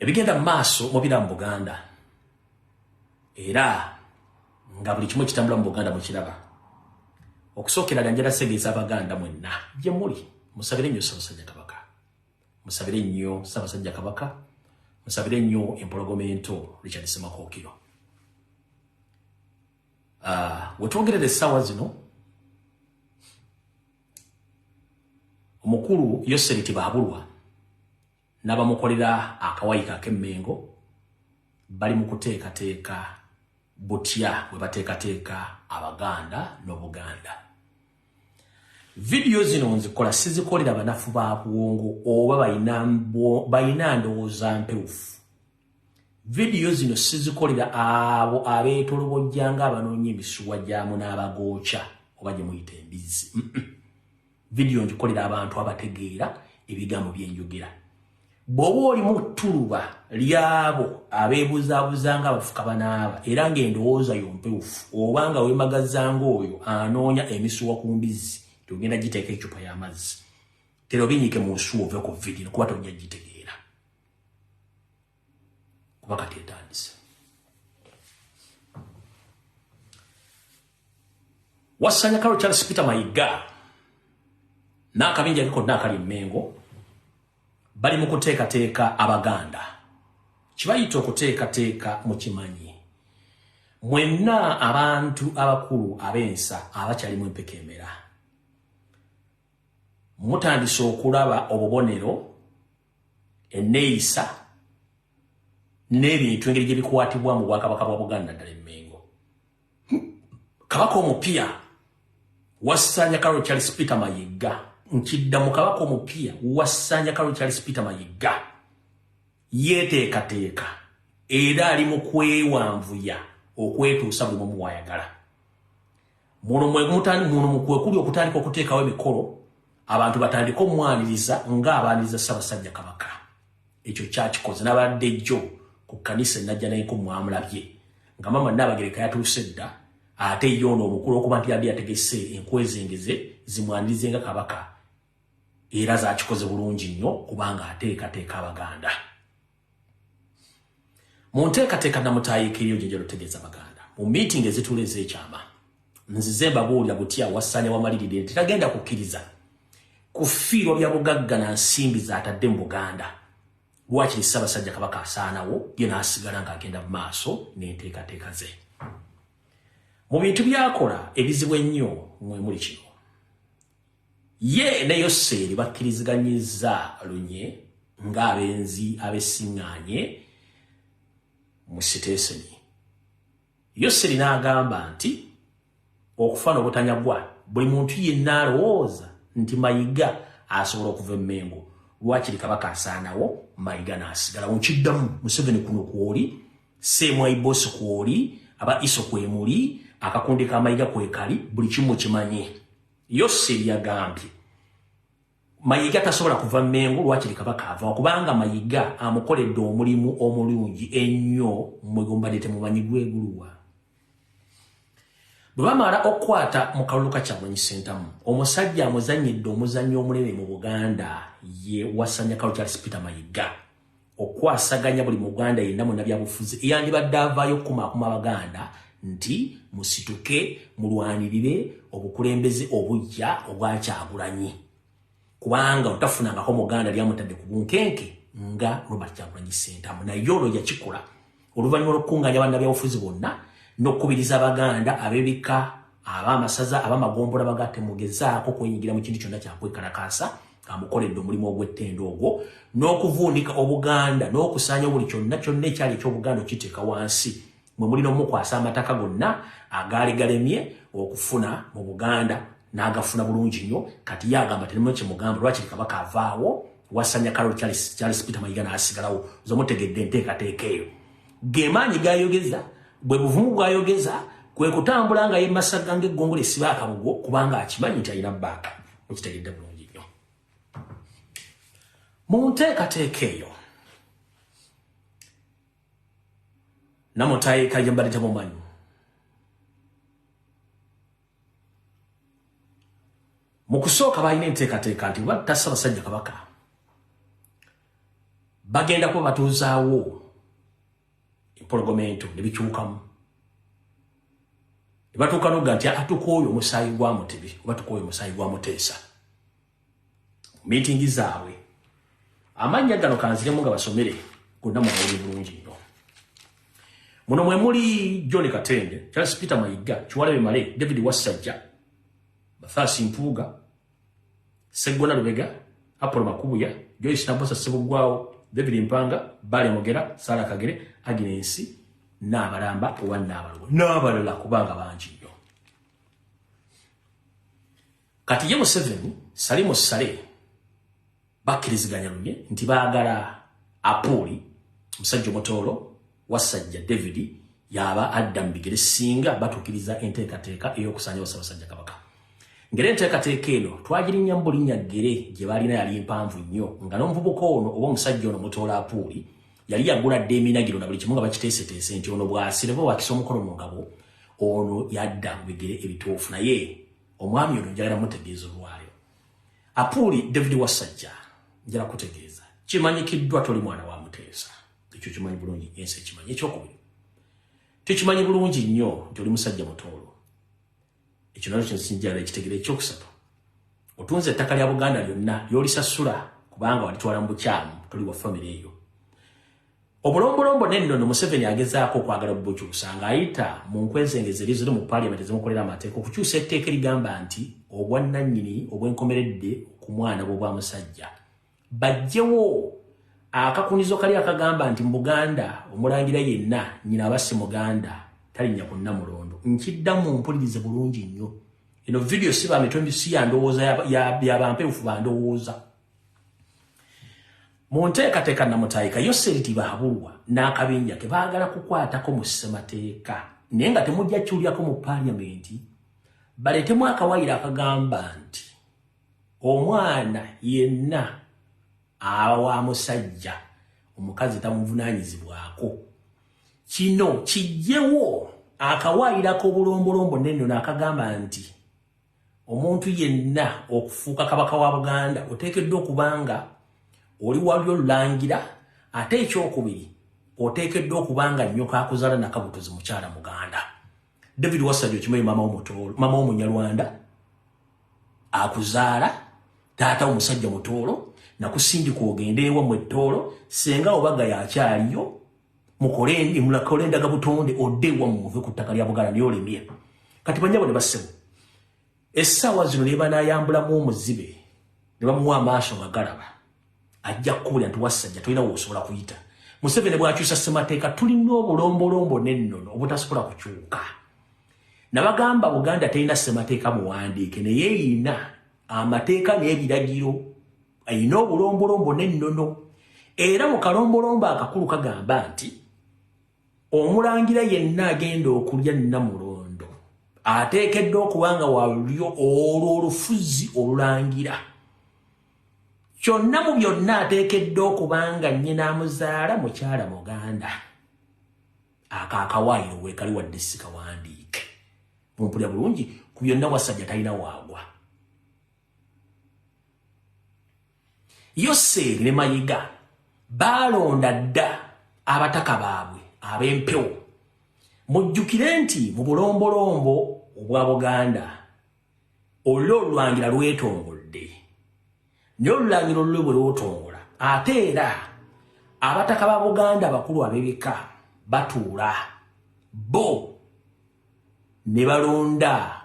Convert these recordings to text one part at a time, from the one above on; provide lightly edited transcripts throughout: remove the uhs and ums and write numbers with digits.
ebigenda maaso mubira mu Buganda era nga buli kimu kitambula mu Buganda mukiraba okusookera ganjera segeeza abaganda mwenna bye muli musabire nnyo Ssaabasajja Kabaka musabire nnyo Ssaabasajja Kabaka musabire nnyo empologomento Richard Ssemakokiro wetwogerera essaawa zino omukulu Yoseri Tibabulwa n'abamukolera akawayika ak'emmengo bali mu kuteekateeka butya bwe bateekateeka abaganda n'Obuganda. Video zino nzikola sizikolera banafu ba buwongo oba bayina ndowooza mpewufu. Video zino sizikolera abo abeetolobojjanga abanoonya emisuwa gyamu n'abagooca oba gye muyita embizi. Video ngikolera abantu abategeera ebigambo bye njogera. Bw'oba oli mu ttuluba lyabo abeebuzaabuzanga abafuka banaaba era ng'endowooza yompewufu oba nga weemagazanga oyo anoonya emisuwa ku mbizi togenda giteeka ecupa y'amazzi tera obinnyike mu nsuwa ove ku vidiyo kuba tojja gitegeera kuba kati etandise. Wassanya Carol Charles Peter Mayiga n'akabinja konna akali Mmengo bali mu kuteekateeka abaganda. Kibayita okuteekateeka mu kimanyi. Mwenna abantu abakulu ab'ensa abakyalimu empeka emera. Mutandise okulaba obubonero enneeyisa n'ebintu engeri gye bikwatibwa mu Bwakabaka bwa Buganda ddala Mmengo. Kabaka omupya Wassanya Carol Charles Peter Mayiga nkidda mu kabaka omupya Wassanya Carol Charles Peter Mayiga yeeteekateeka era ali mu kwewanvuya okwetuusa buli mumu wayagala. Muno mu kwekuli okutandika okuteekawo emikolo abantu batandika omwaniriza ng'abaaniriza Ssaabasajja Kabaka. Ekyo kyakikoze n'abadde jjo ku kkanisa najja naye ko mwamulabye nga Mama Nnabagereka yatuuse dda ate ye ono omukulu okuba nti yali yategese enkwezengeze zimwanirize nga Kabaka era zaakikoze bulungi nnyo kubanga ateekateeka abaganda. Mu nteekateeka namutaayikiriyo gye njala otegeeza abaganda mu meeting ezituula ez'ekyama nzize mbabuulira butya Wassanya wamalirire nti tagenda kukkiriza kufiirwa bya bugagga na nsimbi zaatadde mu Buganda. Lwakiri Ssaabasajja Kabaka asaanawo ye n'asigala ng'agenda mu maaso n'enteekateeka ze. Mu bintu byakola ebizibu ennyo mwe muli kino. Ye ne Yoseri bakkiriziganyizza lunye ng'abenzi abesiŋŋaanye mu siteeseni. Yoseri n'agamba nti okufa n'obutanyagwa buli muntu yenna alowooza nti Mayiga asobola okuva Mmengo. Lwakiri Kabaka asaanawo Mayiga n'asigalawo. Nkiddamu Museveni kuno kwoli, Ssemwai Bosi kwoli, aba Iso kwemuli, akakundi ka Mayiga kwekali, buli kimu kimanye. Yoseri yagambye Mayiga tasobola kuva Mmengo lwakiri Kabaka ava kubanga Mayiga amukoledde omulimu omulungi ennyo mwegombadde temumanyi gweguluwa. Bwe bamala okukwata mu kalulu ka Kyagulanyi Ssentamu omusajja amuzannyidde omuzannyo omunene mu Buganda ye Wassanya Carol Charles Peter Mayiga okwasaganya buli Muganda yenna mu nabyabufuzi eyandibadde avaayo okukumaakuma Abaganda nti musituke mulwanirire obukulembeze obujja obwa Kyagulanyi kubanga otafunangako Muganda lyamutadde ku bunkenke nga Robert Kyagulanyi Ssentamu. Naye olwo yakikola oluvannyuma lw'okukungaanya bannabyabufuzi bonna n'okukubiriza Abaganda ab'ebika ab'amasaza ab'amagombola bagatte mugezaako kwenyigira mu kintu kyonna kyakwekalakaasa amukoledde omulimu ogw'ettendo ogwo n'okuvuunika Obuganda n'okusaanya buli kyonna ekyali eky'Obuganda okiteeka wansi mwe mulina omukwasa amataka gonna agaali galemye okufuna mu Buganda n'agafuna bulungi nnyo. Kati yagamba terimu kyemugamba lwakiri Kabaka avaawo Wassanya Carol Charles Peter Mayiga n'asigalawo. Zomutegedde enteekateeka eyo gemaanyi gayogeza bwe buvumu bwayogeza kwe kutambula nga yemasaga ng'eggongolo esiba akabugo kubanga akimanyi nti alina bbaaka. Mukitegedde bulungi nnyo. Mu nteekateeka eyo namutaayika gye mbadde temumanyi mu kusooka balina enteekateeka nti batta Ssaabasajja Kabaka bagenda kuba batuuzaawo empologomento ne bikyukamu ne batuuka n'oga nti atukooyo omusaayi gwa Mutebi oba tukooyo omusaayi gwa Muteesa mu miitingi zaabwe amannya gano kanziremu nga basomere gonna mubawuli bulungi nnyo. Muno mwe muli John Katende, Charles Peter Mayiga, Kiwalabe Male, David Wasajja, Bathasi Mpuuga, Sseggona Lubega, Apolo Makubuya, Joyce Nabosa Ssebugwawo, David Mpanga, Bale Mogera, Sara Kagere, Agnes n'abalamba owa n'abalala kubanga bangi nnyo. Kati ye Museveni, Salimu Sale bakkiriziganya lunye nti baagala Apuli musajja Motolo Wasajja David yaba adda mu bigere singa batuukiriza enteekateeka ey'okusanja Ssaabasajja Kabaka. Ngeri enteekateeka eno twagirinnya mu bulinnya ggere gye baalina yali mpanvu nnyo nga n'omuvubuka ono oba omusajja ono Motolo Apuli yali yagula dde eminagiro na buli kimu nga bakiteeseteese nti ono bw'asire bo wakisa omukono mu ngabo ono yadda mu bigere ebituufu naye omwami ono njagala mutegeeza olwayo. Apuli David Wasajja njala kutegeeza kimanyikiddwa toli mwana wa Muteesa, ekyo kimanyi bulungi ensi ekimanyi. Ekyokubiri tekimanyi bulungi nnyo nti oli musajja Motolo, ekyo nakyo kinsinjala ekitegere. Ekyokusatu otunze ettaka lya Buganda lyonna lyolisasula kubanga walitwala mu bukyamu toli wa famire eyo. Obulombolombo n'ennono Museveni agezaako okwagala bubukyusa ng'ayita mu nkwezengeza eri ziri mu paaliyamenti ezimukolera amateeka okukyusa etteeka erigamba nti obwannannyini obwenkomeredde ku mwana bwe bwa musajja. Bajjewo akakunizo kali akagamba nti mu Buganda omulangira yenna nnyina abasi Muganda talinnya ku Nnamulondo. Nkiddamu mpulirize bulungi nnyo. Eno video si bamitwe si ya ndowooza ya bampeefu bandowooza. Mu nteekateeka Namutaayika Yoseriti Bahabulwa n'akabinja ke baagala kukwatako mu ssemateeka naye nga temujja kyulyako mu paaliyamenti baleetemu akawaayiro akagamba nti omwana yenna awa musajja omukazi tamuvunaanyizibwako. Kino kijjewo akawaayiro ak'obulombolombo n'ennono akagamba nti omuntu yenna okufuuka kabaka wa Buganda oteekeddwa okubanga oli wali olulangira, ate ekyokubiri oteekeddwa okubanga nnyoko akuzaala Nakabutozi mukyala Muganda. David Wasajja okimanyi mama w'Omunyarwanda akuzaala taata omusajja Mutolo nakusindika ogende ewa mu Ettolo senga obaga yakyaliyo mukole endaga butonde odde ewa muve ku ttaka lya Buganda lyolemye. Kati banyabo ne bassebo essaawa zino ne banaayambulamu omuzibe ne bamuwa amaaso nga galaba ajja kukubulira nti Wasajja tolina w'osobola kuyita. Museveni bw'akyusa ssemateeka tulina obulombolombo n'ennono obutasobola kukyuka. Nabagamba Buganda terina ssemateeka muwandiike naye erina amateeka n'ebiragiro, ayina obulombolombo n'ennono. Era mu kalombolombo akakulu kagamba nti omulangira yenna agenda okulya Nnamulondo ateekeddwa okubanga walyo olwo olufuzi olulangira. Kyonna mu byonna ateekeddwa okubanga nnyina amuzaala mukyala Muganda. Akawaayiro weekali wadde si kawandiike. Mumpulira bulungi ku byonna Wasajja talina waagwa. Yoseeri ne Mayiga baalonda dda abataka baabwe ab'empewo. Mujjukire nti mu bulombolombo obwa Buganda olwo olulangira lwetongolde. N'olulangira olwo bwe lwotongola ate era abataka ba Buganda abakulu ab'ebika batuula bo ne balonda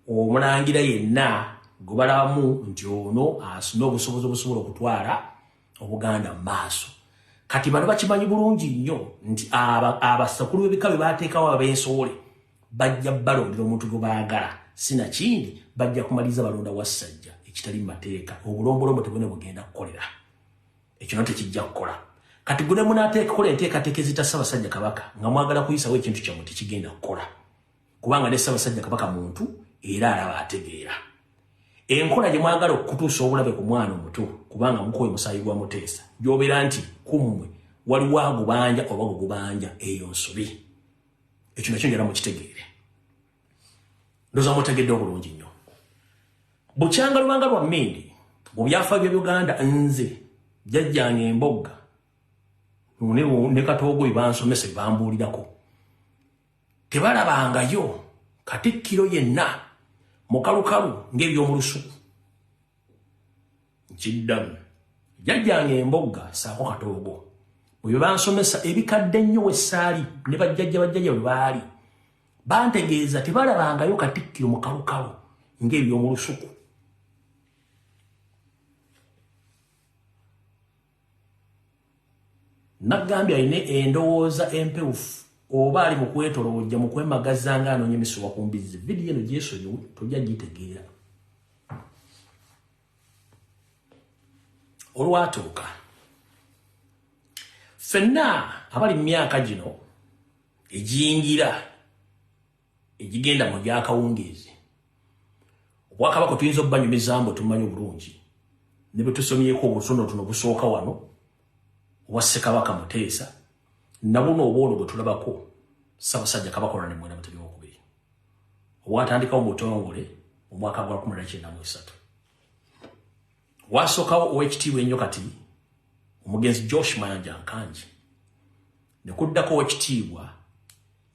omulangira yenna gwe balabamu nti ono asina obusobozi obusobola okutwala Obuganda mu maaso. Kati bano bakimanyi bulungi nnyo nti abasakulu b'ebika bwe baateekawo ab'ensowole bajja balondera omuntu gwe baagala, sinakindi bajja kumaliza balonda Wasajja ekitali mu mateeka. Obulombolombo tebwene bugenda kukolera ekyo no tekijja kukola. Kati gune munateeka kola enteekateeka ezita Ssaabasajja Kabaka nga mwagala kuyisawo ekintu kyammwe tekigenda kukola kubanga ne Ssaabasajja Kabaka muntu era alaba ategeera. Enkola gye mwagala okutuusa obulabe ku mwana omuto kubanga mukoye musaayi gwa Muteesa gy'obeera nti kummwe waliwo agubanja oba gugubanja eyo nsobi. Ekyo nakyo njala mukitegeere. Ndowooza mutegedde obulungi nnyo. Bukyanga Lubanga lwa Mmindi mu byafaayo bya Uganda nze jjajjange Embogga ne Katoogo bansomesa bambuulirako tebalabangayo Katikkiro yenna mukalukalu ng'eby'omu lusuku nkiddamu jjajjange Embogga saako Katoogo bwe bansomesa ebikadde nnyo wessaali ne bajjajja bwe baali bantegeeza tebalabangayo Katikkiro mukalukalu ng'eby'omu lusuku. Nagambye alina endowooza empewufu oba ali mu kwetolojja mu kwemagaza nga anoonya emisuwa ku mbizzi. Vidiyo eno gyesonyiwe tojja gitegeera. Olwatuuka ffenna abali mu myaka gino egiyingira egigenda mu gyakawungeezi Obwakabaka tuyinza okubanyumiza mbu tumanyi obulungi ne bwe tusomyeko obutonotono busooka wano obwa Ssekabaka Muteesa na buno obwolo bwe tulabako Ssaabasajja Kabaka Olwa Namwera Mutebi II obwatandikawo mu butongole mu mwaka gwa 1993. Wasookawo Oweekitiibwa ennyo kati omugenzi Josh Mayanja Nkanji ne kuddako Oweekitiibwa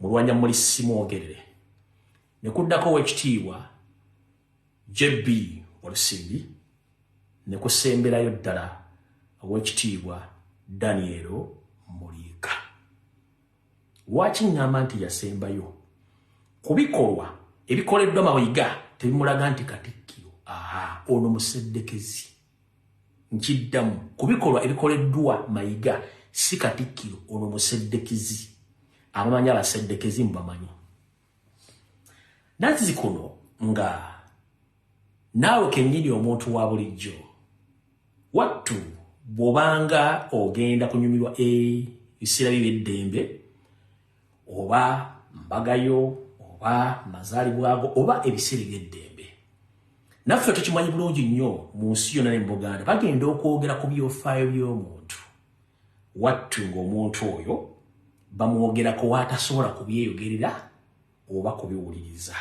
Mulwanyammuli Simwogerere ne kuddako Oweekitiibwa JB Olusimbi ne kusemberayo ddala Oweekitiibwa Daniel Muliika. Lwaki ngamba nti yasembayo? Kubikolwa ebikoleddwa Mayiga tebimulaga nti Katikkiro ono museddekezi. Nkiddamu kubikolwa ebikoleddwa Mayiga si Katikkiro ono museddekezi. Abamanyi abaseddekezi mubamanyi. Nazi kuno nga naawe kennyini omuntu wa bulijjo wattu bw'obanga ogenda kunyumirwa ebiseera by'eddembe oba mbagayo oba mazaalibwago oba ebiseera by'eddembe. Naffe tukimanyi bulungi nnyo mu nsi yonna ne mu Buganda bagenda okwogera ku byofaayo by'omuntu. Wattu ng'omuntu oyo bamwogerako watasobola kubyeyogerera oba kubiwuliriza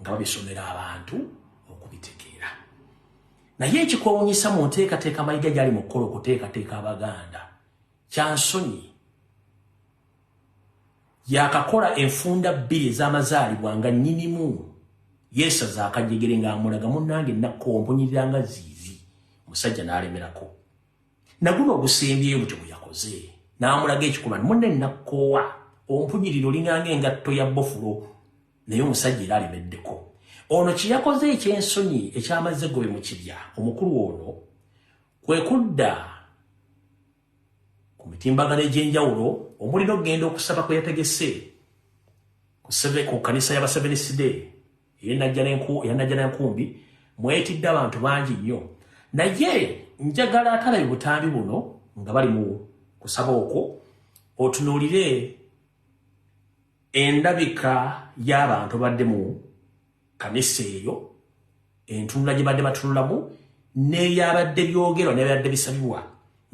nga babisomera abantu okubitegeera. Naye ekikwewuunyisa mu nteekateeka Mayiga gy'ali mu kukola okuteekateeka Abaganda kyansonyi. Yakakola enfunda 2 ez'amazaalibwa nga nnyinimu yeesaza akajjegere ng'amulaga munnange nakko ompunyirira nga ziizi. Omusajja n'alemerako. Naguno ogusembyeyo butyo bwe yakoze n'amulaga ekikuba munne nakkoowa ompunyirira olinganga engatto ya bofulo naye omusajja era alemeddeko. Ono kye yakoze eky'ensonyi ekyamazze gobe mu kibya omukulu ono kwe kudda ku mitimbagano egy'enjawulo omuli n'okugenda okusaba kwe yategese ku kkanisa y'Abaseventh Day Najjanankumbi mwetidde abantu bangi nnyo. Naye njagala atalabe butambi buno nga bali mu kusaba okwo otunuulire endabika y'abantu badde mu kanisa eyo entunula gye badde batunulamu n'ebyabadde byogerwa n'ebyabadde bisabibwa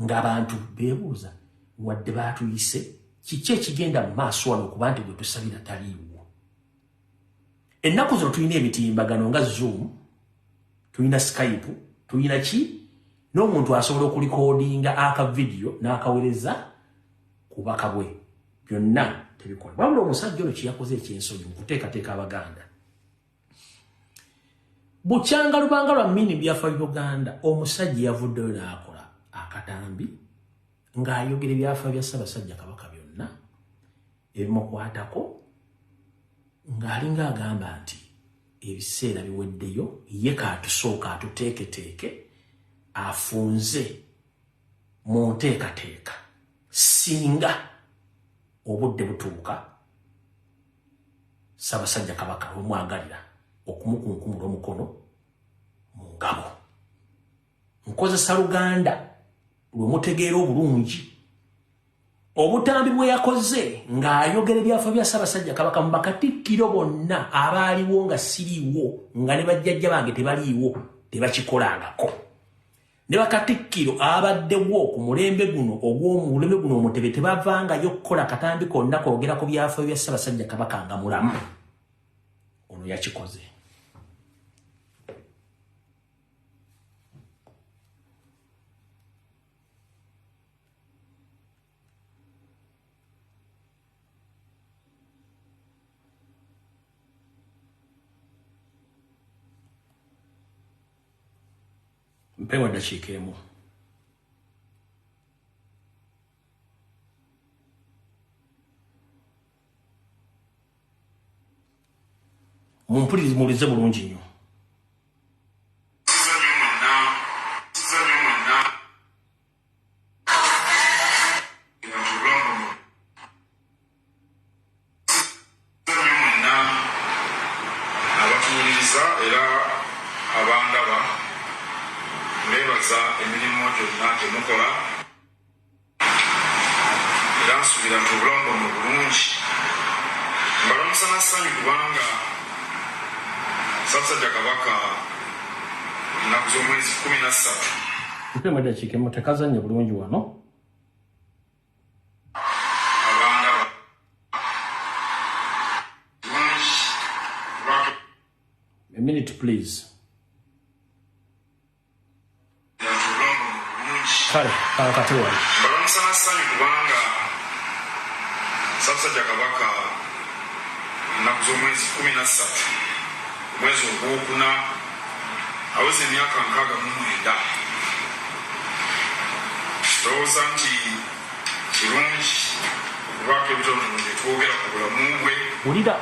ng'abantu beebuuza wadde baatuyise kiki ekigenda mu maaso wano okuba nti gwe tusabira taliiwo. Ennaku zino tulina emitimbagano nga Zoom, tulina Skype, tulina ki n'omuntu asobola okulikoodinga akavidiyo n'akaweereza ku baka bwe. Byonna tebikola. Wabula omusajja ono kye yakoze eky'ensonyi mu kuteekateeka Abaganda. Bukyanga lubanga lwa mini byafaayo Uganda omusajja yavuddeyo n'akola akatambi ng'ayogera ebyafaayo bya Ssaabasajja Kabaka byonna ebimukwatako ng'alinga agamba nti ebiseera biweddeyo ye kaatusooka atuteeketeeke afunze mu nteekateeka singa obudde butuuka Ssaabasajja Kabaka omwagalira okumukunkumula omukono mu ngabo. Nkozesa Luganda lw'omutegeera obulungi obutambi bwe yakoze ng'ayogera ebyafaayo bya Ssaabasajja Kabaka mu bakatikkiro bonna abaaliwo nga siriiwo nga ne bajjajja bange tebaliiwo tebakikolangako. Ne bakatikkiro abaddewo ku mulembe guno ogw'omulembe guno omutebe tebavangayo okukola katambi konna kwogera ku byafaayo bya Ssaabasajja Kabaka nga mulamu. Ono yakikoze. Mpewa dakika emu. Mumpulirize mulize bulungi nnyo. Mpewa dakika emu tekazanye bulungi wano. A minute please. Kale, katiwa. Balamusana sanyu kubanga Ssaabasajja Kabaka ennaku z'omwezi 13 omwezi ogwokuna aweze emyaka 69. Ndowooza nti kirungi okubaako ebitonotono bye twogera ku bulamu bwe. Wulira.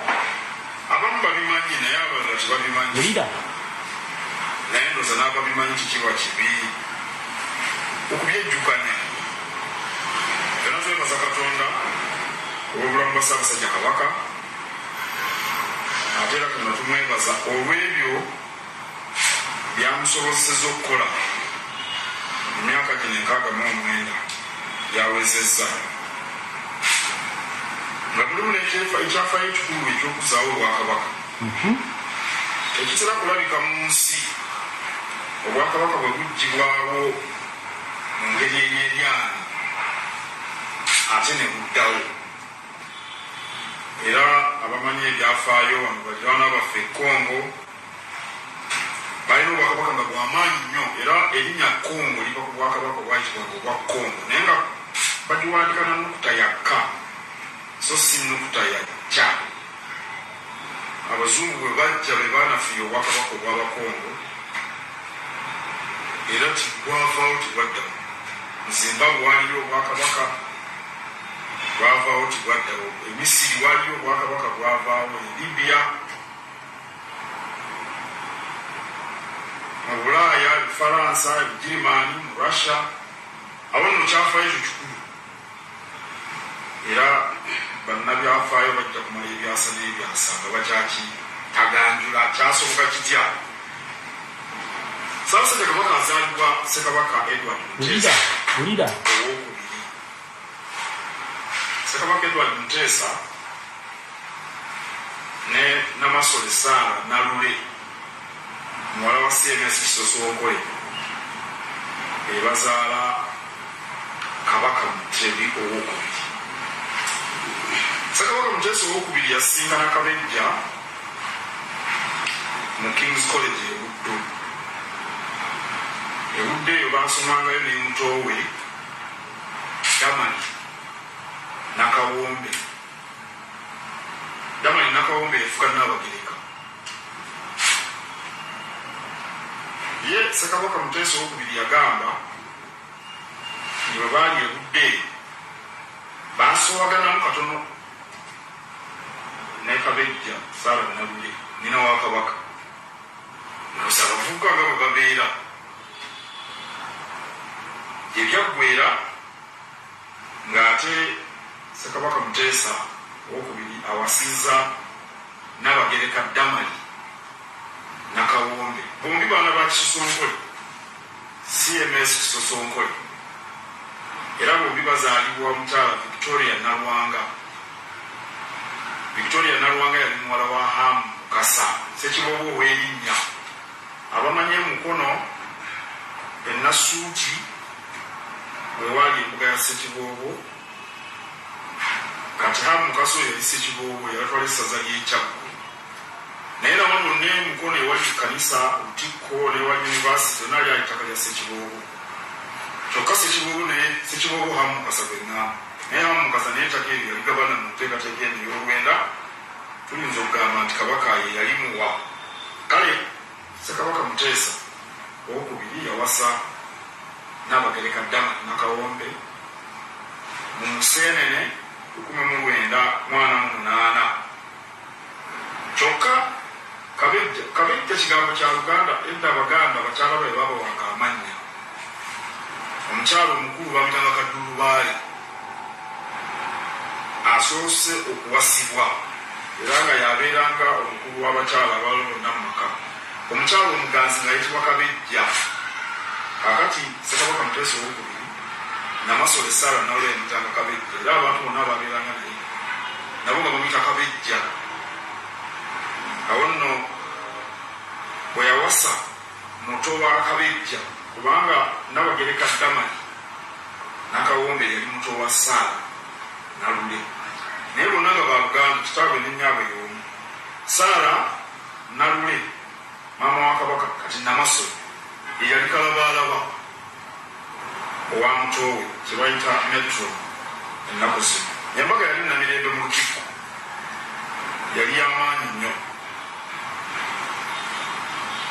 Abamu babimanyi naye abalala tebabimanyi. Wulira. Naye ndowooza n'ababimanyi kikiba kibi okubyejjukanya. Fena twebaza Katonda olw'obulamu bwa Ssaabasajja Kabaka, ate era Katonda tumwebaza olw'ebyo byamusobozesezza okukola mu myaka gino 69 gyawezezza, nga mulimu ekyafaayo ekikulu eky'okuzaawo Obwakabaka. Tekitera kulabika mu nsi Obwakabaka bwe buggibwawo mu ngeri eyeeryanyi ate ne buddawo. Era abamanyi ebyafaayo wano baliraana baffe e Congo balina Obwakabaka nga bw'amaanyi nnyo, era erinnya Congo liva ku Bwakabaka obwayitibwanga obwa Congo, naye nga bagiwandika na nnukuta ya K so si nnukuta ya K. Abazungu bwe bajja be baanafiya Obwakabaka obw'Abakongo, era tibwavaawo tibwaddawo. Mu Zimbabwe waliyo Obwakabaka bwavaawo tibwaddawo, e Misiri waliyo Obwakabaka bwavaawo, e Libya, mu Bulaaya, e Bufalansa, e Bugirimaani, mu Russia, awo nno kyafaayo ekyo kikulu. Era bannabyafaayo bajja kumala ebyasa n'ebyasa nga bakyakitaganjula kyasoboka kitya. Ssaabasajja Kabaka azaalibwa Ssekabaka Edward Muteesa owookubiri. Ssekabaka Edward Muteesa ne Namasole Sarah Nalule muwala wa CMS Kisosonkole be bazaala Kabaka Mutebi owookubiri. Ssekabaka Muteesa owookubiri yasisinkana Kabejja mu King's College e Buddu. E Buddu eyo baasomangayo ne mutoowe Damali Nakawombe. Damali Nakawombe yafuka Nnaabagereka. Ye Ssekabaka Muteesa owookubiri yagamba nti bwe baali e Buddu eyo baasoowaganamu katono ne Kabejja Sarah Nalule nnyina wa Kabaka. Nosa abavubuka nga bwe babeera gye byaggweera ng'ate Ssekabaka Muteesa owookubiri awasizza Nnaabagereka Damali Nakawombe, bombi baana ba Kisosonkole, CMS Kisosonkole, era bombi bazaalibwa mukyala Victoria Nalwanga. Victoria Nalwanga yali muwala wa Hamu Mukasa Ssekiboobo ow'erinnya. Abamanyi emukono e Nasuuti we waali embuga ya Ssekiboobo, kati Hamu Mukasa oyo yali Ssekiboobo yabatwala essaza ly'Ekyaggo. Naye era wano n'emukono ewali ekkanisa Lutikko n'ewali yunivasite yonna lyali ttaka lya Ssekiboobo. Kyokka Ssekiboobo Hamu Mukasa gwe ŋŋamba. Naye Hamu Mukasa naye ettaka eryo yali gavana mu nteekateeka eno ey'olwenda, tuyinza okugamba nti Kabaka ye yali muwa. Kale Ssekabaka Muteesa owokubiri yawasa Nabagereka Dama Nakawombe mu Museenene 1988 kyokka Kabejja kigambo kya Luganda edda Abaganda bakyala be babawanga amannya omukyalo omukulu bamuyitanga Kaddulubaale asoose okuwasibwa era nga yabeeranga omukulu w'abakyala abalonda mu maka omukyalo omuganzi nga yitibwa Kabejja kakati Ssekabaka Muteesa owokubiri Namasole Sarah nawe yamuyitanga Kabejja era abantu bonna ababeeranga naye nabo nga bamuyita Kabejja awo nno bwe yawasa muto wa Kabejja kubanga Nabagereka Dama Nakawombe yali muto wa Sarah Nalule naye bonna nga Baluganda kitaawe n'ennyaabwe y'omu Sarah Nalule maama wa Kabaka kati Namasole yali Kalabalaba owa mutowe kye bayita Metro ennaku zino Nyambaga yali namirembe mu lukiiko yali y'amaanyi nnyo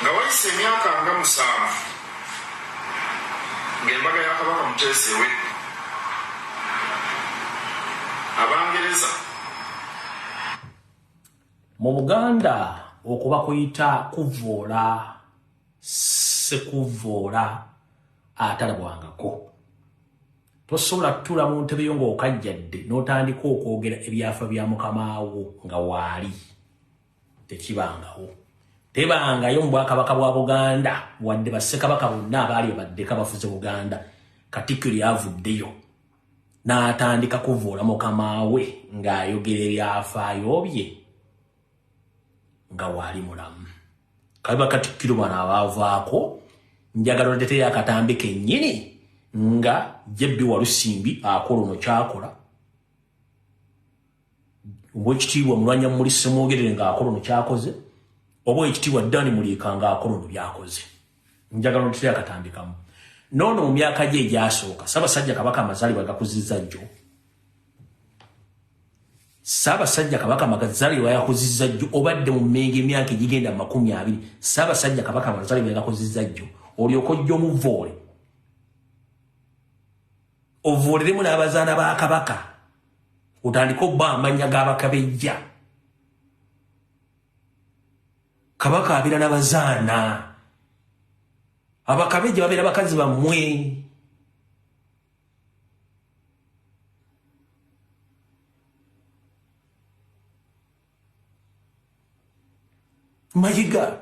nga wayise emyaka nga 7 ng'embaga ya Kabaka Muteesa ewedde Abangereza mu Buganda okuba kuyita kuvoola sekuvoola atalabwangako tosobola tutula mu ntebe yo ng'okajjadde n'otandika okwogera ebyafa bya mukamaawo nga waali tekibangawo tebangayo mu Bwakabaka bwa Buganda wadde bassekabaka bonna abaali baddeka bafuze Buganda Katikkiro yavuddeyo n'atandika kuvoola mukamaawe ng'ayogera ebyafaayo bye nga waali mulamu kabiba Katikkiro bano abaavaako njagala oleteyo akatambi kennyini nga Jebbi Walusimbi akola ono kyakola Oweekitiibwa Mulwanya Muli Ssemwogerere ng'akola ono kyakoze oba Oweekitiibwa Dani Muliika ng'akola ono byakoze njagala oleteyo akatambi kamu noono mu myaka gye egyasooka Ssaabasajja Kabaka amazaalibwa gakuzizza jjo Ssaabasajja Kabaka amazaalibwa yakuzizza jjo obadde mu mmengo emyaka egigenda 20 Ssaabasajja Kabaka amazaalibwa yakuzizza jjo olyoka ojja omuvoole ovooleremu n'abazaana ba Kabaka otandika obba amannya g'Abakabejja Kabaka abeera n'abazaana Abakabejja babeera bakazi bammwe Mayiga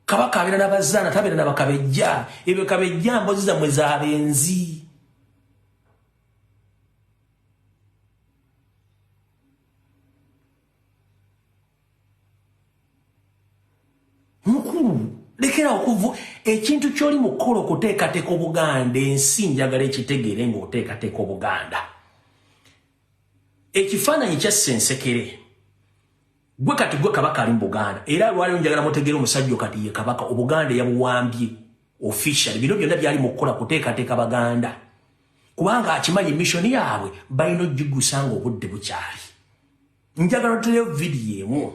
Kabaka abeera n'abazaana tabeera n'Abakabejja ebyo Kabejja mbozi zammwe z'abenzi lekera okuvu ekintu kyoli mukolo kuteekateeka Obuganda ensi njagala ekitegeere ng'oteekateeka Obuganda ekifaananyi kya Ssensekere gwe kati gwe Kabaka ali mu Buganda era lwali njagala mutegeere omusajja kati ye Kabaka Obuganda yabuwambye official bino byonna byali mu kukola kuteekateeka Baganda kubanga akimanyi mission yaabwe balina ogigusa ng'obudde bukyali njagala tuleyo vidiyo emu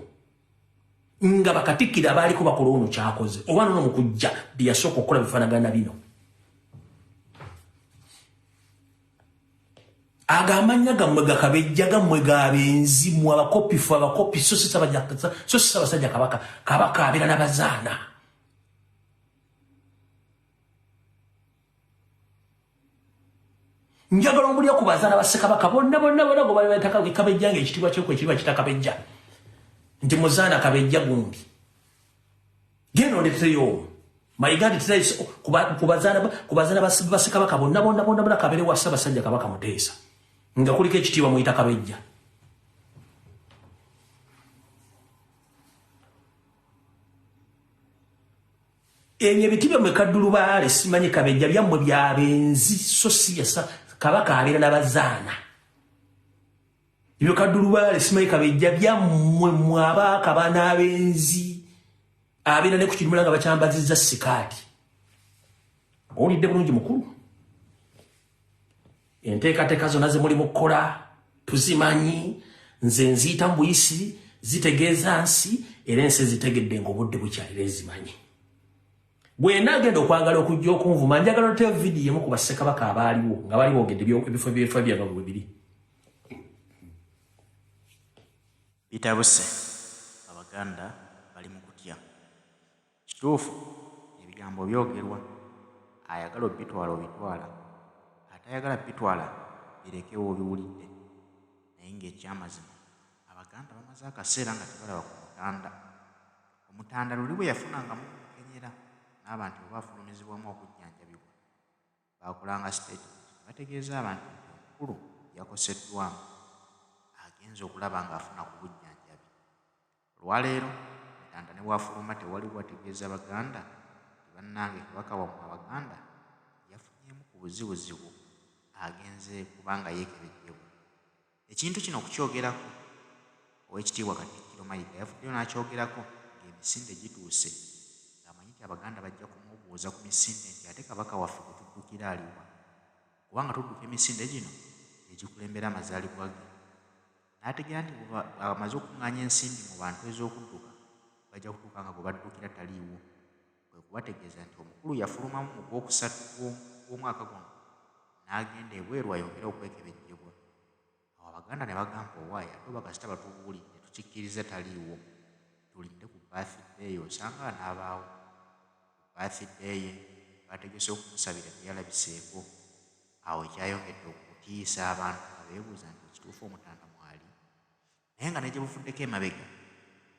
nga Bakatikkiro abaaliko bakola ono kyakoze oba nono mu kujja bye yasooka okukola bifaanagana bino agamanya gammwe Gakabejja gammwe g'abenzi mu abakopifu abakopi so si Ssaabasajja Kabaka Kabaka abeera n'abazaana njagala omuli okubazaana ba Ssekabaka bonna go bali bataka Kabejja ng'ekitiibwa ky'okwo ekitiibwa kita Kabejja nti muzaana Kabejja gundi geno ndeteyo Mayiga ndeterayo kubazaana ba Ssekabaka bonna kabere wa Ssaabasajja Kabaka Muteesa nga kuliko ekitiibwa muyita Kabejja ebyo ebitiibwa mwe Kaddulubaale simanyi Kabejja byammwe byabenzi so si yasa Kabaka abeera n'abazaana ibyo Kaddulubaale simanyi Kabejja byammwe mwabaka banaabenzi abeera ne ku Kirumira nga bakyambazizza sikaati owulidde bulungi mukulu enteekateeka zonna ze muli mu kukola tuzimanyi nze nziyita mu buyisi zitegeeza nsi era ensi zitegedde ng'obudde bukyalira ezimanyi Gwe nagenda okwagala okujja okunvuma njagala oteyo video emu ku bassekabaka abaaliwo nga bali boogedde ebifo byabwe bwe biri. Bitabuse Abaganda bali mu kutya. Kituufu ebigambo byogerwa, ayagala obitwala obitwala, atayagala bitwala birekewo obiwulidde. Naye ng'ekyamazima Abaganda bamaze akaseera nga tebalaba ku Mutanda. Omutanda luli bwe yafunangamu okukenyera n'abantu bwe baafulumizibwamu okujjanjabibwa, baakolanga statement bategeeza abantu nti omukulu yakoseddwamu agenza okulaba ng'afuna ku bujjanjabi. Olwaleero Mutanda ne bw'afuluma tewali bwategeeza Baganda nti bannange Kabaka wammwe Abaganda yafunyeemu ku buzibuzibu agenze kubanga yeekebejjebwa. Ekintu kino okukyogerako Oweekitiibwa Katikkiro Mayiga yavuddeyo n'akyogerako ng'emisinde gituuse, ng'amanyi nti Abaganda bajja kumubuuza ku misinde nti ate Kabaka waffe gwe tuddukira aliwa, kubanga tudduka emisinde gino egikulembera amazaalibwa ge. N'ategeera nti bw'amaze okuŋŋaanya ensimbi mu bantu ez'okudduka bajja kutuuka nga gwe baddukira taliiwo. Kwe kubategeeza nti omukulu yafulumamu mu Gwokusatu gw'omwaka guno n'agenda ebweru ayongere okwekebejjebwa. Awo Abaganda ne bagamba owaaye ate oba kasita batubuulidde tukikkiriza taliiwo, tulinde ku birthday osanga n'abaawo. Ku birthday ye bategese okumusabira teyalabiseeko. Awo ekyayongedde okutiisa abantu nga beebuuza nti ekituufu Omutanda mwali. Naye nga ne gye bufuddeko emabega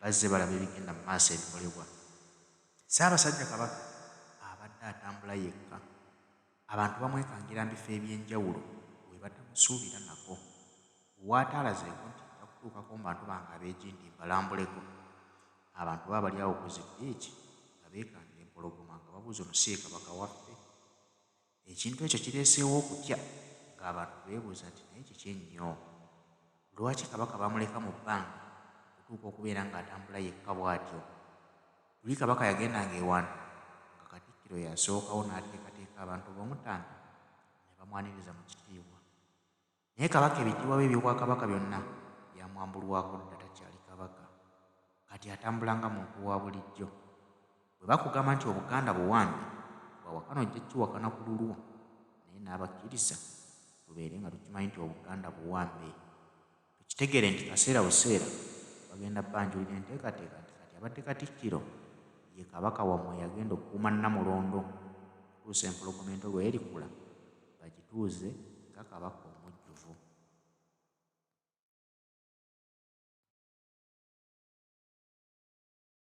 bazze balaba ebigenda mu maaso ebikolebwa. Ssaabasajja Kabaka abadde atambula yekka, abantu bamwekangira mu bifo eby'enjawulo we batamusuubira nako. Waataalazeeko nti nja kutuukako mu bantu bange abeegindi mbalambuleko. Abantu baba bali awo ku zibbiiki nga beekangira empologoma nga babuuza ono si ye Kabaka waffe. Ekintu ekyo kireeseewo okutya ng'abantu beebuuza nti naye kiki ennyo, lwaki Kabaka bamuleka mu bbanga okutuuka okubeera ng'atambula yekka bw'atyo? Luli Kabaka yagendanga ewantu nga Katikkiro yasookawo n'ateekateeka abantu b'Omutanda ne bamwaniriza mu kitiibwa. Naye Kabaka ebitiibwa bye eby'obwakabaka byonna byamwambulwako dda takyali Kabaka, kati atambula nga muntu wa bulijjo. Bwe bakugamba nti Obuganda buwambe, bwawakana ojja kiwakana ku lulwo, naye n'abakkiriza tubeere nga tukimanyi nti Obuganda buwambe. Tukitegeere nti kaseera buseera bagenda banjulira enteekateeka nti kati abadde Katikkiro ye Kabaka wammwe yagenda okukuuma Namulondo okutuusa empologoma ento lwe erikula bagituuze nga Kabaka